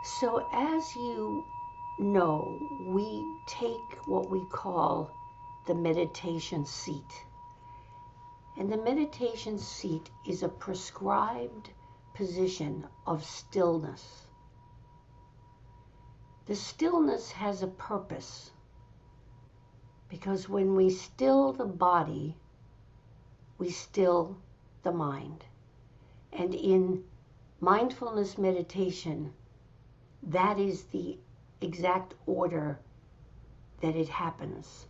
So, as you know, we take what we call the meditation seat. And the meditation seat is a prescribed position of stillness. The stillness has a purpose because when we still the body, we still the mind. And in mindfulness meditation, that is the exact order that it happens.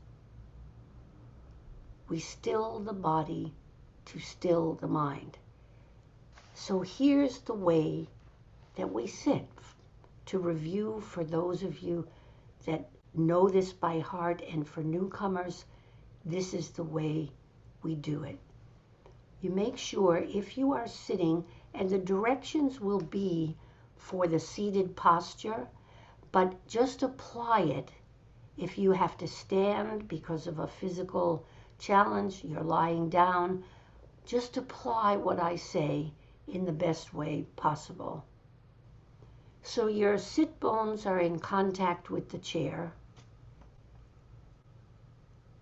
We still the body to still the mind. So here's the way that we sit. To review for those of you that know this by heart, and for newcomers, this is the way we do it. You make sure if you are sitting, and the directions will be for the seated posture, but just apply it. If you have to stand because of a physical challenge, you're lying down, just apply what I say in the best way possible. So your sit bones are in contact with the chair.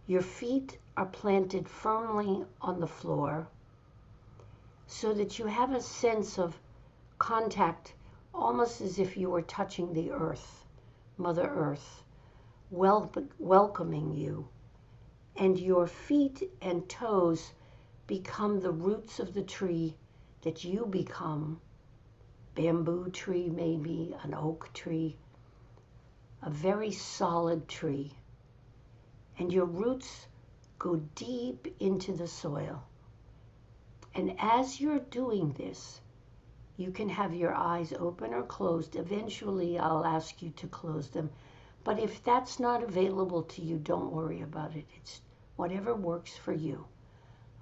Your feet are planted firmly on the floor so that you have a sense of contact, almost as if you were touching the earth, Mother Earth, welcoming you. And your feet and toes become the roots of the tree that you become. Bamboo tree, maybe an oak tree, a very solid tree. And your roots go deep into the soil. And as you're doing this, you can have your eyes open or closed. Eventually, I'll ask you to close them. But if that's not available to you, don't worry about it. It's whatever works for you.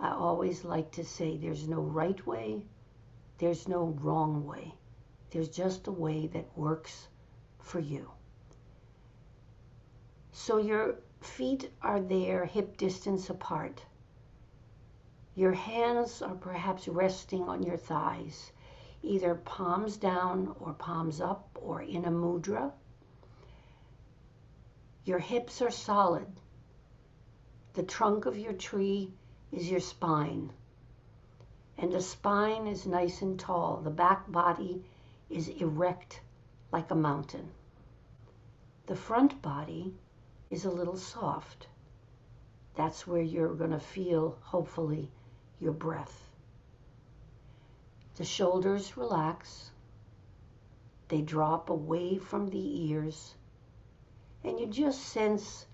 I always like to say there's no right way, there's no wrong way. There's just a way that works for you. So your feet are there, hip distance apart. Your hands are perhaps resting on your thighs, either palms down or palms up or in a mudra. Your hips are solid. The trunk of your tree is your spine. And the spine is nice and tall. The back body is erect like a mountain. The front body is a little soft. That's where you're going to feel, hopefully, your breath. The shoulders relax. They drop away from the ears. And you just sense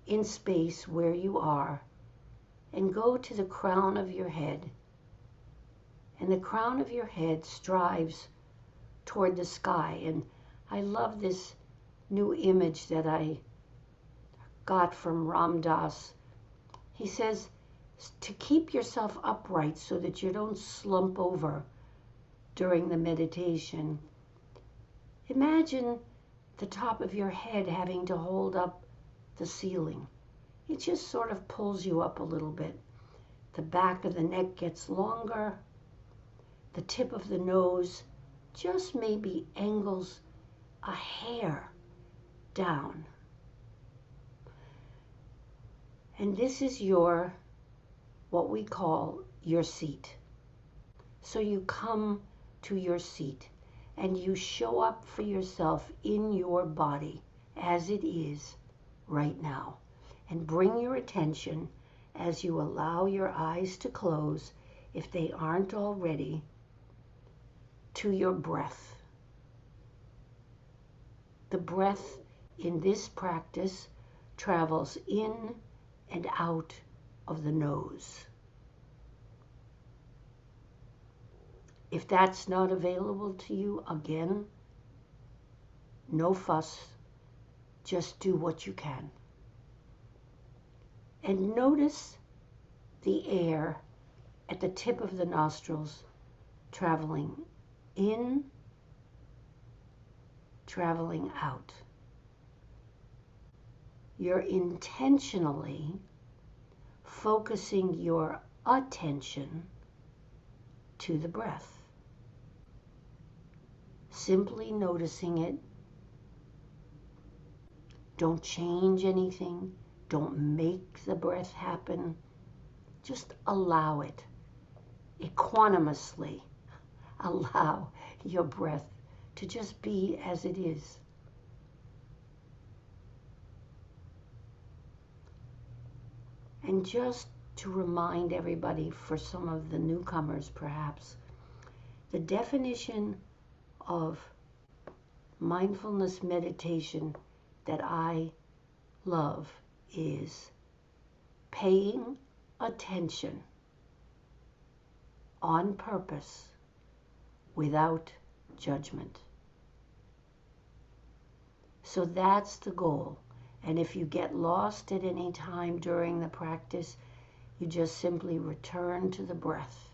in space where you are and go to the crown of your head. And the crown of your head strives toward the sky. And I love this new image that I got from Ram Dass. He says to keep yourself upright so that you don't slump over during the meditation. Imagine the top of your head having to hold up the ceiling. It just sort of pulls you up a little bit. The back of the neck gets longer. The tip of the nose just maybe angles a hair down. And this is what we call your seat. So you come to your seat and you show up for yourself in your body as it is right now. And bring your attention as you allow your eyes to close, if they aren't already, to your breath. The breath in this practice travels in and out of the nose. If that's not available to you, again, no fuss, just do what you can. And notice the air at the tip of the nostrils traveling in, traveling out. You're intentionally focusing your attention to the breath. simply noticing it. Don't change anything. Don't make the breath happen. Just allow it. Equanimously allow your breath to just be as it is. And just to remind everybody, for some of the newcomers perhaps, the definition of mindfulness meditation that I love is paying attention on purpose without judgment. So that's the goal. And if you get lost at any time during the practice, you just simply return to the breath.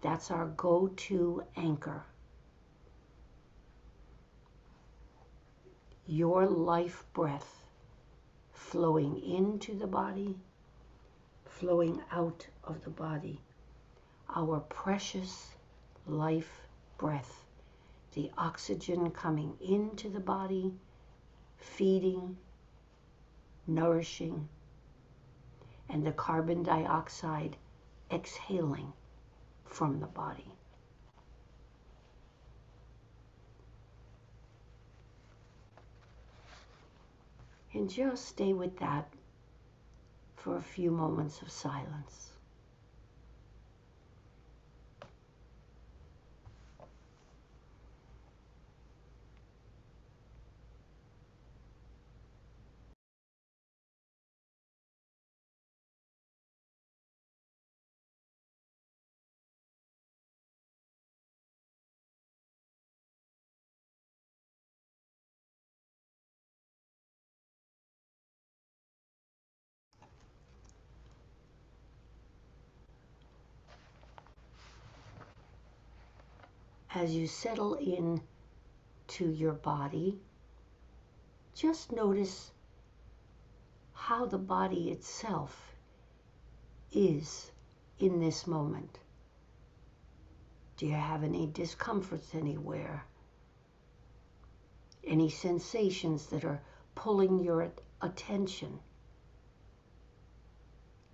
That's our go-to anchor. Your life breath flowing into the body, flowing out of the body. Our precious life breath. The oxygen coming into the body, feeding, nourishing, and the carbon dioxide exhaling from the body. And just stay with that for a few moments of silence. As you settle in to your body, just notice how the body itself is in this moment. Do you have any discomforts anywhere? Any sensations that are pulling your attention?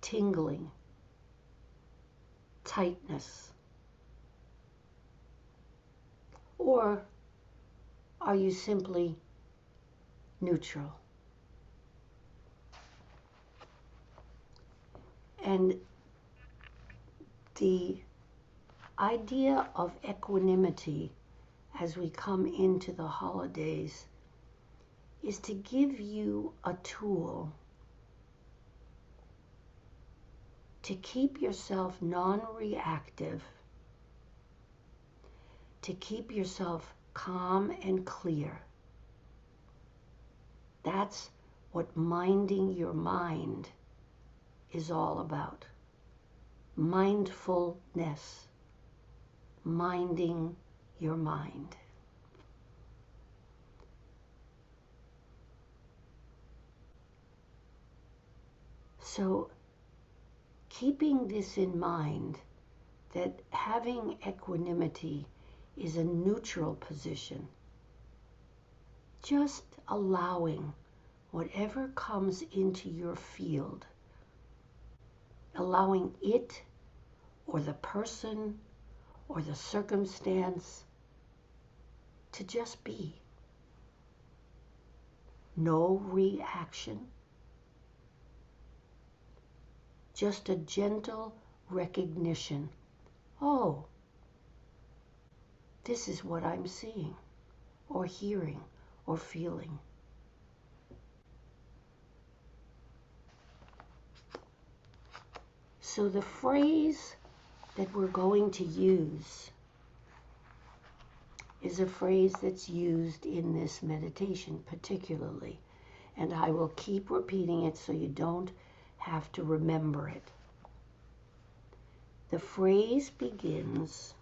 Tingling, tightness? Or are you simply neutral? And the idea of equanimity as we come into the holidays is to give you a tool to keep yourself non-reactive, to keep yourself calm and clear. That's what minding your mind is all about. Mindfulness, minding your mind. So, keeping this in mind, that having equanimity is a neutral position, just allowing whatever comes into your field, allowing it or the person or the circumstance to just be. No reaction, just a gentle recognition. Oh, this is what I'm seeing, or hearing, or feeling. So the phrase that we're going to use is a phrase that's used in this meditation particularly, and I will keep repeating it so you don't have to remember it. The phrase begins,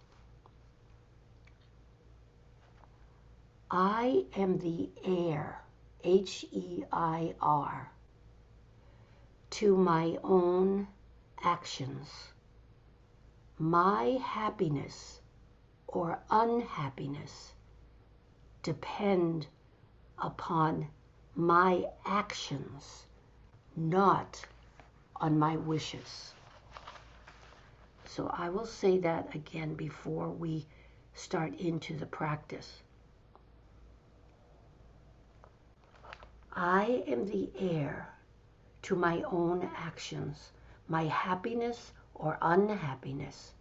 I am the heir, H-E-I-R, to my own actions. My happiness or unhappiness depend upon my actions, not on my wishes. So I will say that again before we start into the practice. I am the heir to my own actions. My happiness or unhappiness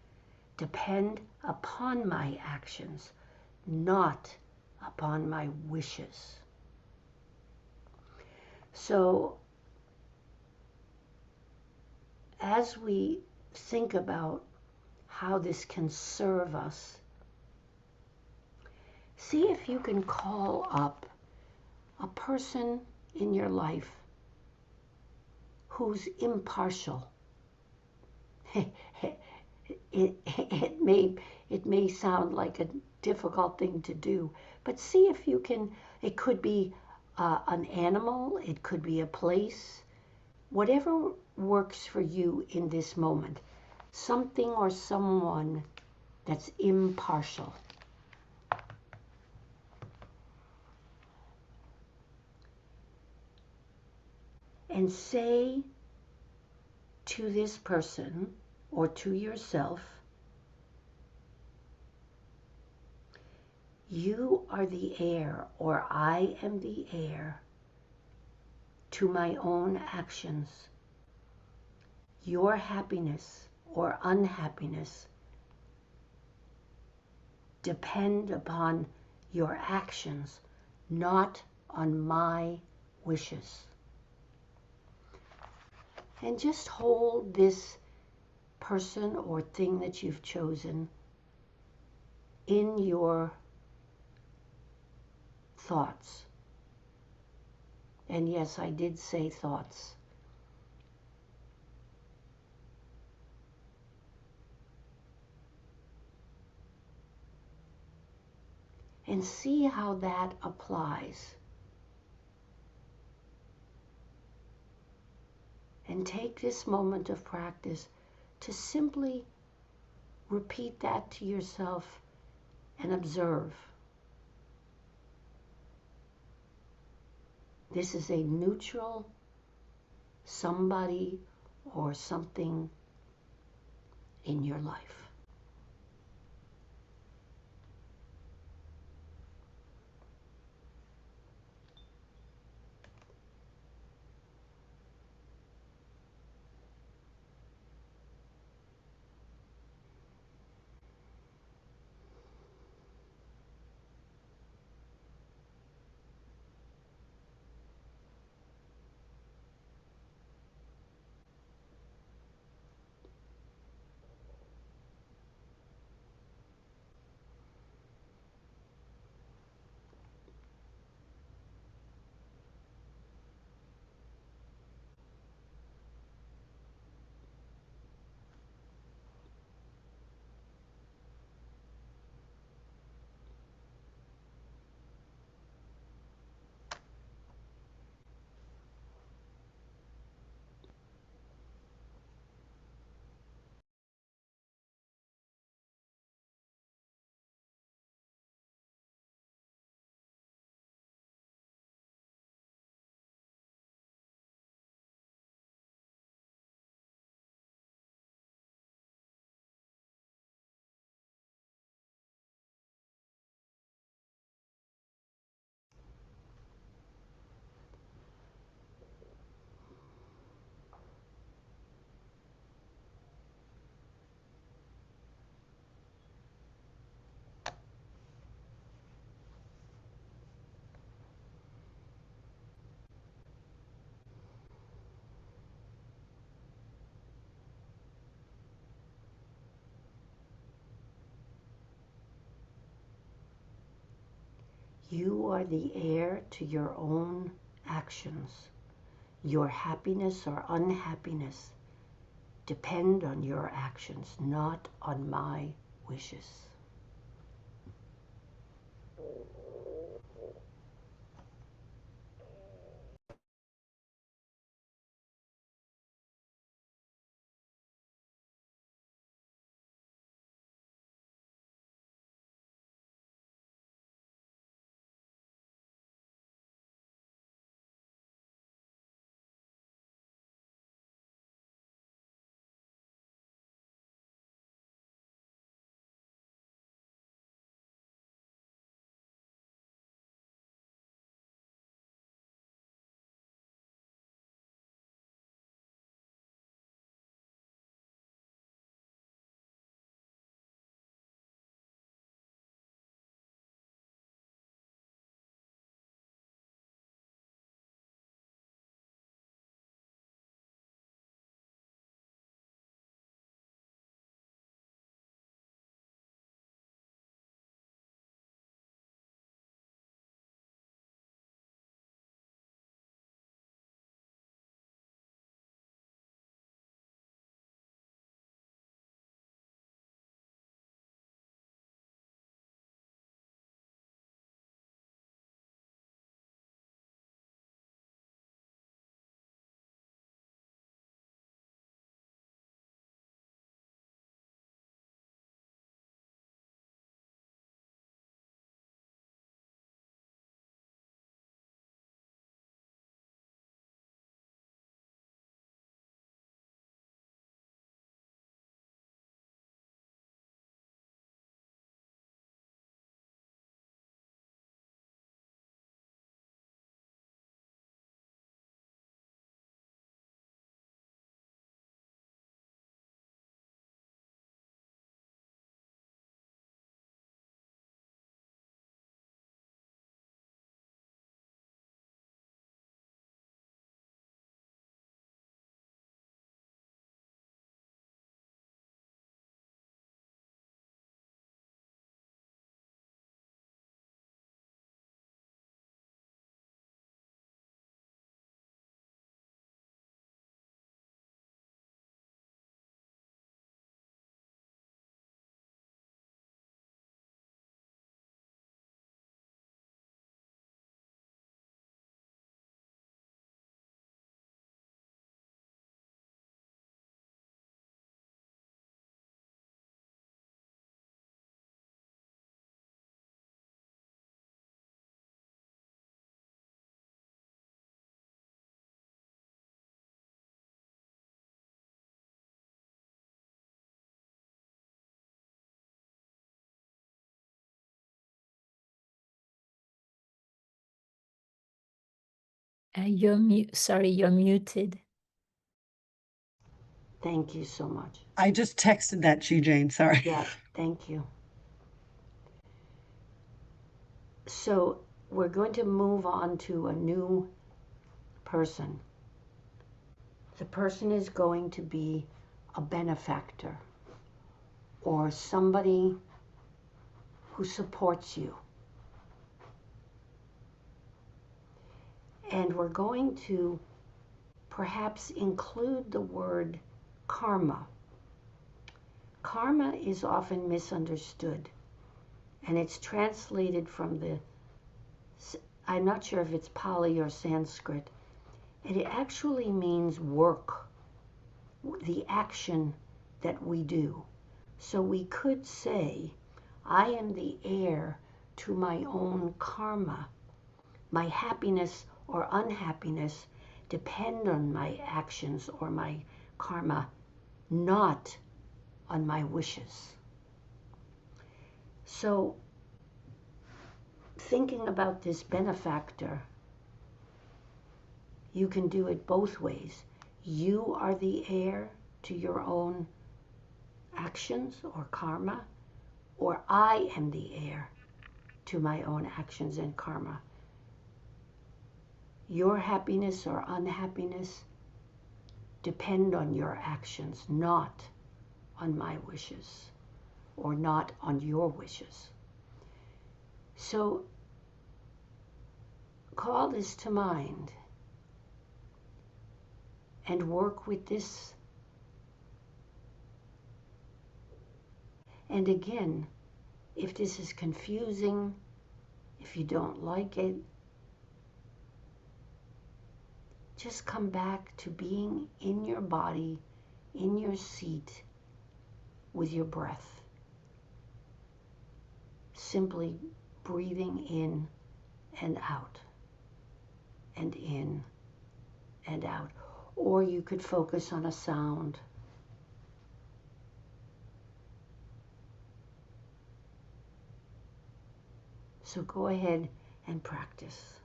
depend upon my actions, not upon my wishes. So, as we think about how this can serve us, see if you can call up a person in your life who's impartial. it may sound like a difficult thing to do, but see if you can. It could be an animal, it could be a place, whatever works for you in this moment. Something or someone that's impartial. And say to this person or to yourself, you are the heir, or I am the heir to my own actions. Your happiness or unhappiness depend upon your actions, not on my wishes. And just hold this person or thing that you've chosen in your thoughts. And yes, I did say thoughts. And see how that applies. And take this moment of practice to simply repeat that to yourself and observe. This is a neutral somebody or something in your life. You are the heir to your own actions. Your happiness or unhappiness depend on your actions, not on my wishes. Sorry, you're muted. Thank you so much. I just texted that to you, Jane. Sorry. Yeah, thank you. So we're going to move on to a new person. The person is going to be a benefactor or somebody who supports you. And we're going to perhaps include the word karma. Karma is often misunderstood, and it's translated from I'm not sure if it's Pali or Sanskrit, and it actually means work, the action that we do. So we could say, I am the heir to my own karma. My happiness or unhappiness depend on my actions or my karma, not on my wishes. So, thinking about this benefactor, you can do it both ways. You are the heir to your own actions or karma, or I am the heir to my own actions and karma. Your happiness or unhappiness depend on your actions, not on my wishes or not on your wishes. So call this to mind and work with this. And again, if this is confusing, if you don't like it, just come back to being in your body, in your seat, with your breath. Simply breathing in and out, and in and out. Or you could focus on a sound. So go ahead and practice.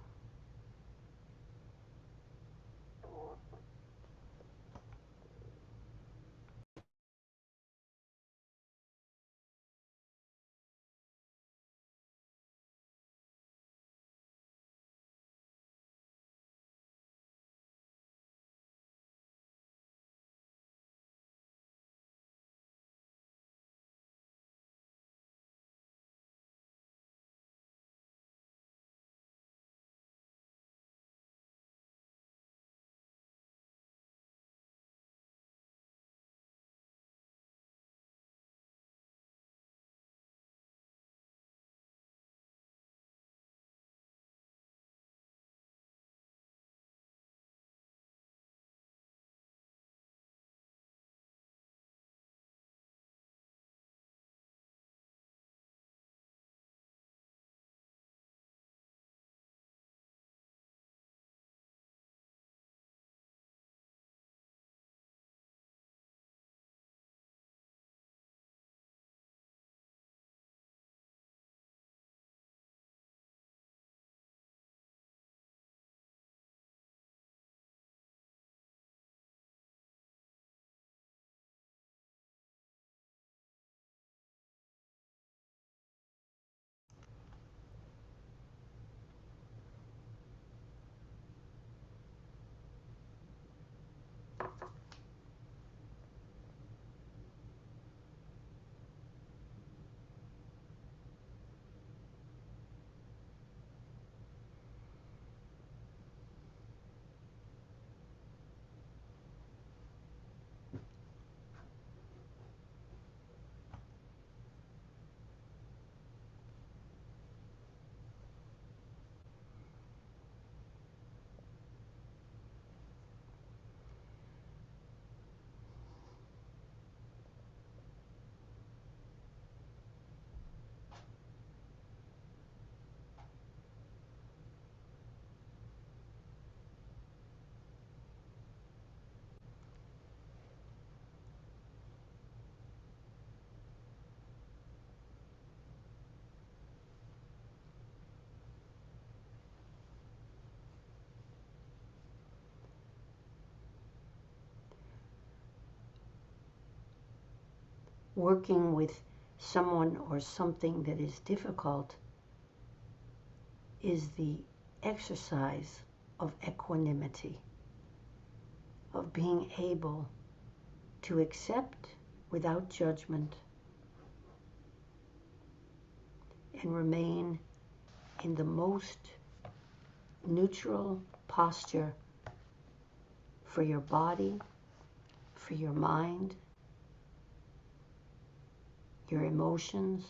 working with someone or something that is difficult is the exercise of equanimity, of being able to accept without judgment and remain in the most neutral posture for your body, for your mind, your emotions,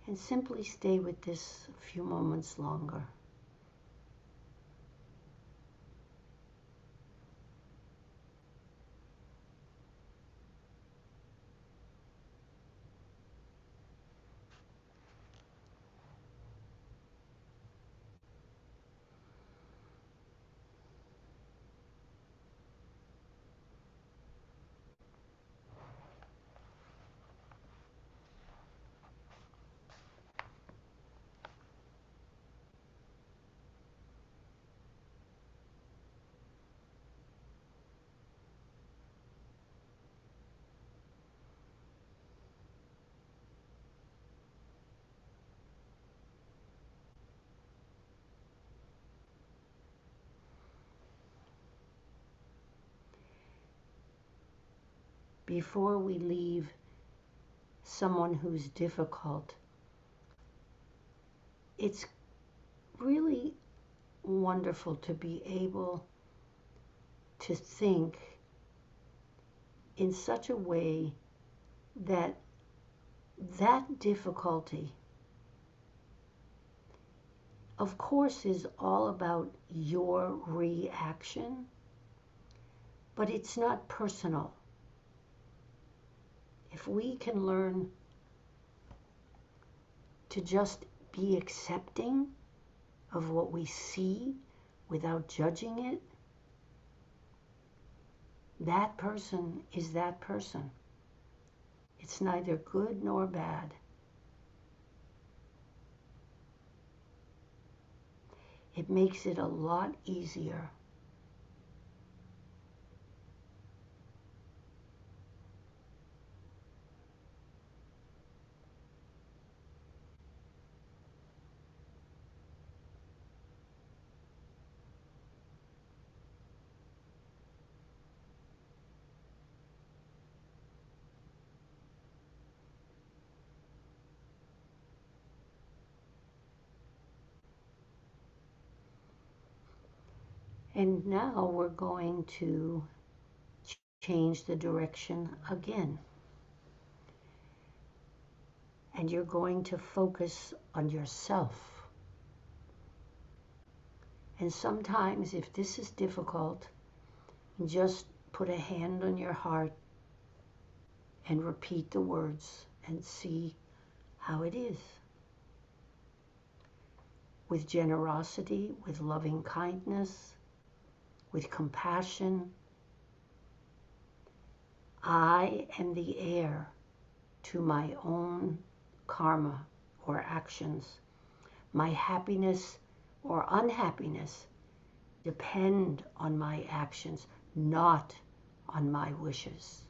and simply stay with this a few moments longer. Before we leave someone who's difficult, it's really wonderful to be able to think in such a way that that difficulty, of course, is all about your reaction, but it's not personal. If we can learn to just be accepting of what we see without judging it, that person is that person. It's neither good nor bad. It makes it a lot easier. And now we're going to change the direction again. And you're going to focus on yourself. And sometimes, if this is difficult, just put a hand on your heart and repeat the words and see how it is. With generosity, with loving kindness, with compassion. I am the heir to my own karma or actions. My happiness or unhappiness depend on my actions, not on my wishes.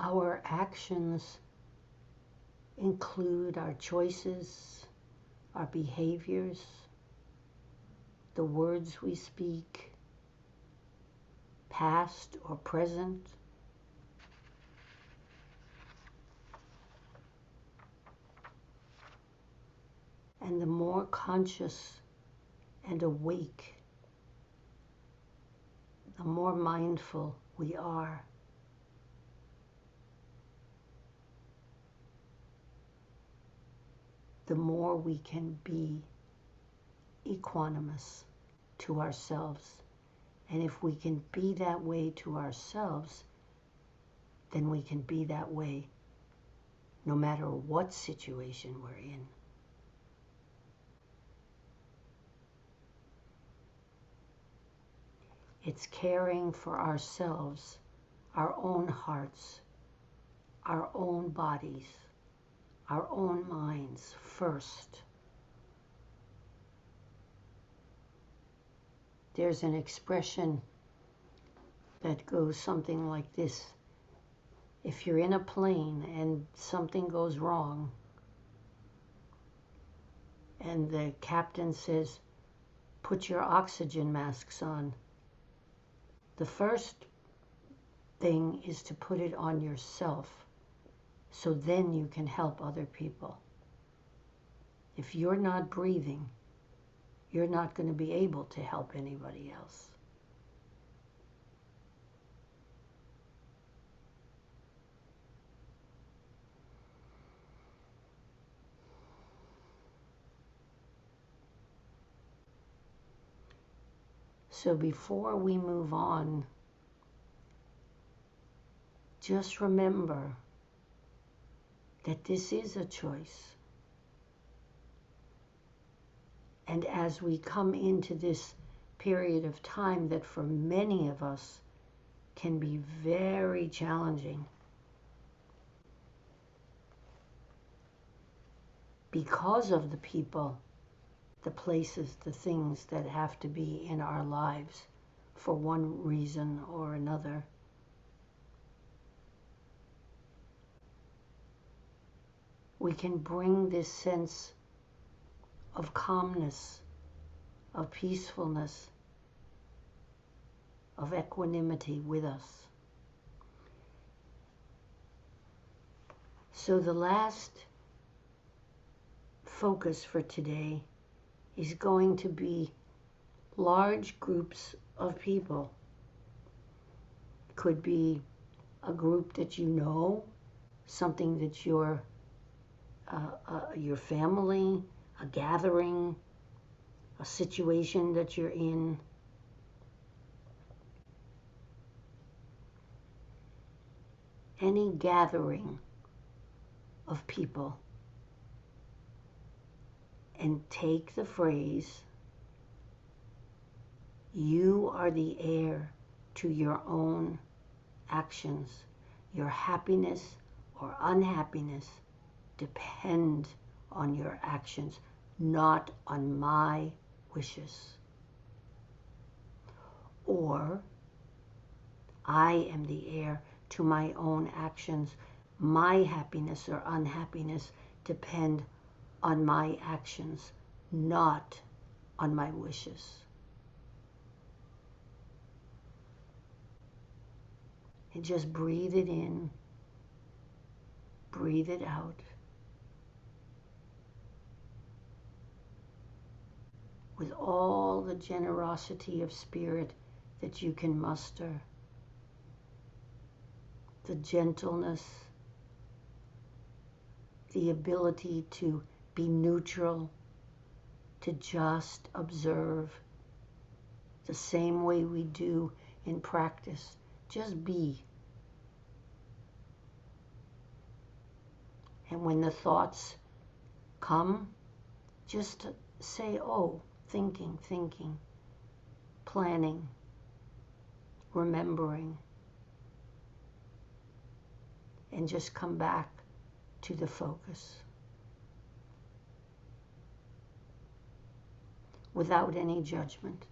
Our actions include our choices, our behaviors, the words we speak, past or present. And the more conscious and awake, the more mindful we are, the more we can be equanimous to ourselves. And if we can be that way to ourselves, then we can be that way no matter what situation we're in. It's caring for ourselves, our own hearts, our own bodies, our own minds first. There's an expression that goes something like this. If you're in a plane and something goes wrong, and the captain says, put your oxygen masks on, the first thing is to put it on yourself, so then you can help other people. If you're not breathing, you're not going to be able to help anybody else. So before we move on, just remember that this is a choice. And as we come into this period of time that for many of us can be very challenging, because of the people, the places, the things that have to be in our lives for one reason or another, we can bring this sense of calmness, of peacefulness, of equanimity with us. So the last focus for today is going to be large groups of people. Could be a group that you know, something that your family, a gathering, a situation that you're in. Any gathering of people. And take the phrase, you are the heir to your own actions. Your happiness or unhappiness depend on your actions, not on my wishes. Or, I am the heir to my own actions. My happiness or unhappiness depend on my actions, not on my wishes. And just breathe it in, breathe it out. With all the generosity of spirit that you can muster, the gentleness, the ability to be neutral, to just observe the same way we do in practice. Just be. And when the thoughts come, just say, oh, thinking, planning, remembering, and just come back to the focus without any judgment.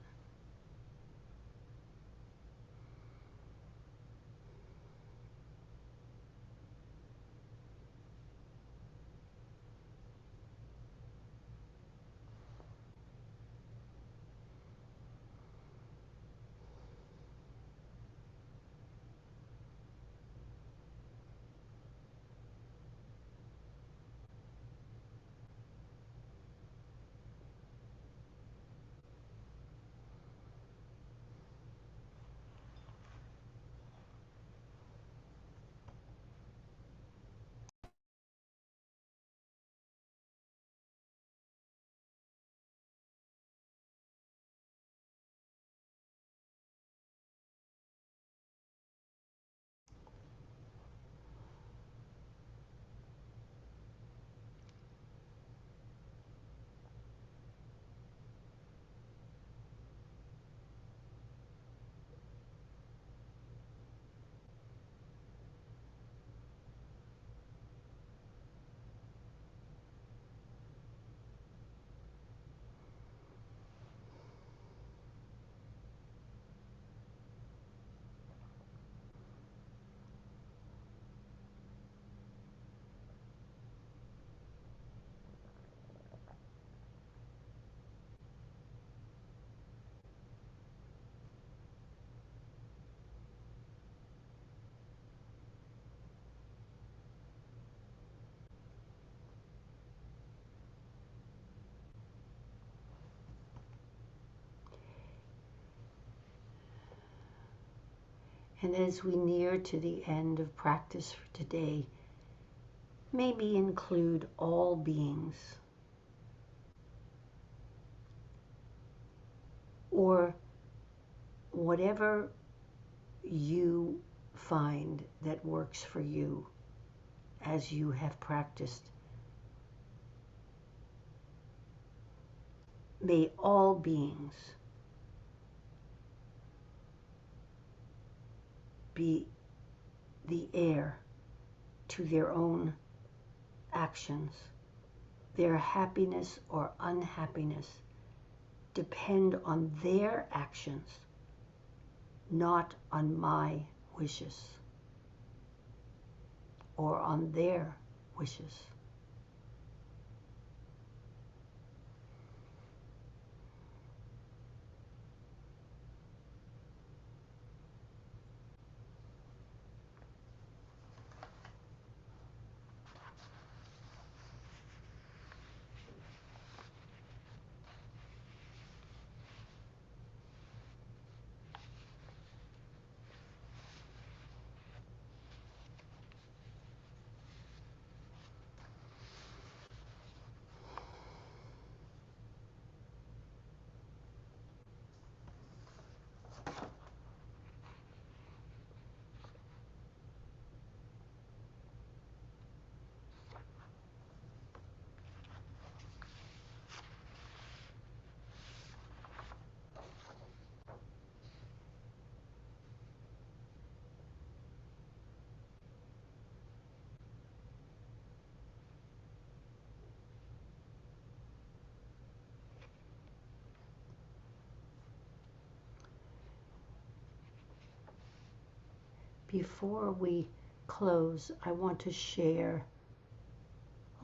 And as we near to the end of practice for today, maybe include all beings, or whatever you find that works for you as you have practiced. May all beings be the heir to their own actions. Their happiness or unhappiness depend on their actions, not on my wishes or on their wishes. Before we close, I want to share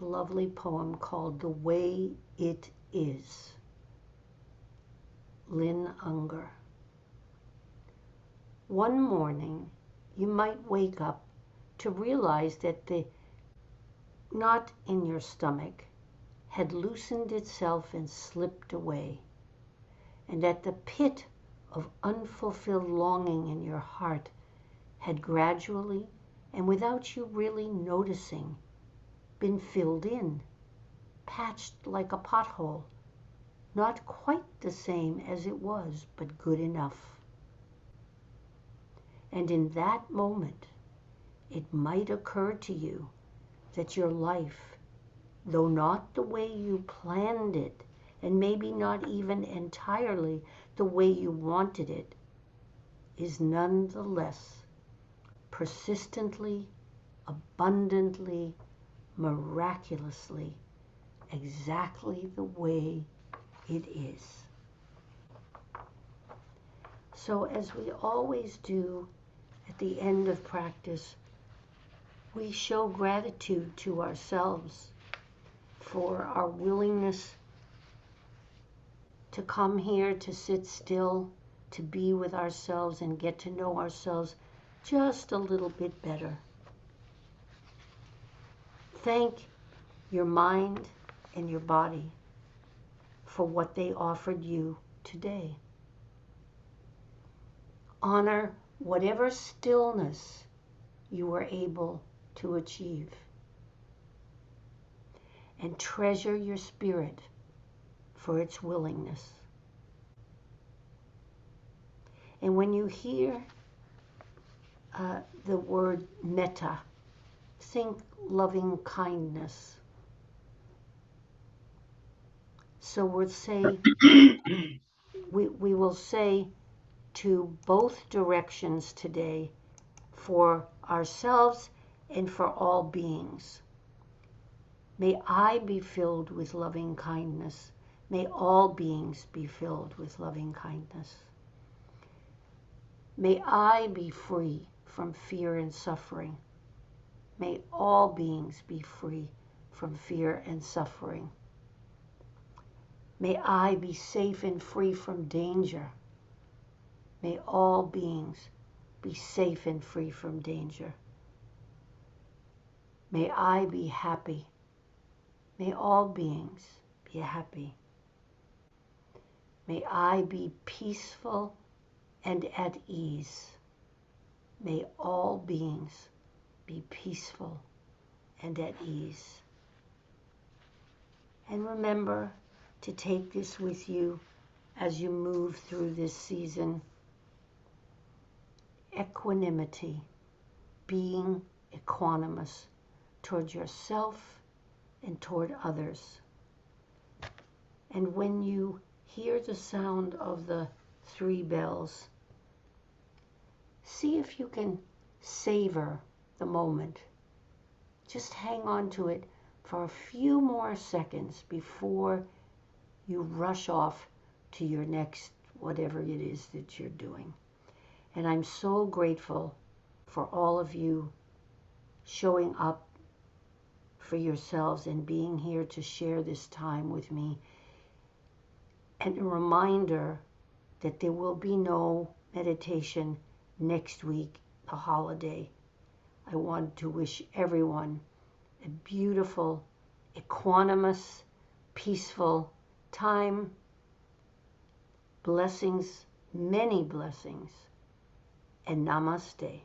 a lovely poem called The Way It Is, Lynn Unger. One morning, you might wake up to realize that the knot in your stomach had loosened itself and slipped away, and that the pit of unfulfilled longing in your heart had gradually, and without you really noticing, been filled in, patched like a pothole, not quite the same as it was, but good enough. And in that moment, it might occur to you that your life, though not the way you planned it, and maybe not even entirely the way you wanted it, is nonetheless persistently, abundantly, miraculously, exactly the way it is. So as we always do at the end of practice, we show gratitude to ourselves for our willingness to come here, to sit still, to be with ourselves and get to know ourselves just a little bit better. Thank your mind and your body for what they offered you today. Honor whatever stillness you were able to achieve. And treasure your spirit for its willingness. And when you hear the word metta, think loving kindness. So we'll say, we will say to both directions today, for ourselves and for all beings. May I be filled with loving kindness. May all beings be filled with loving kindness. May I be free from fear and suffering. May all beings be free from fear and suffering. May I be safe and free from danger. May all beings be safe and free from danger. May I be happy. May all beings be happy. May I be peaceful and at ease. May all beings be peaceful and at ease. And remember to take this with you as you move through this season. Equanimity, being equanimous toward yourself and toward others. And when you hear the sound of the 3 bells, see if you can savor the moment. Just hang on to it for a few more seconds before you rush off to your next whatever it is that you're doing. And I'm so grateful for all of you showing up for yourselves and being here to share this time with me. And a reminder that there will be no meditation next week, the holiday. I want to wish everyone a beautiful, equanimous, peaceful time. Blessings, many blessings, and namaste.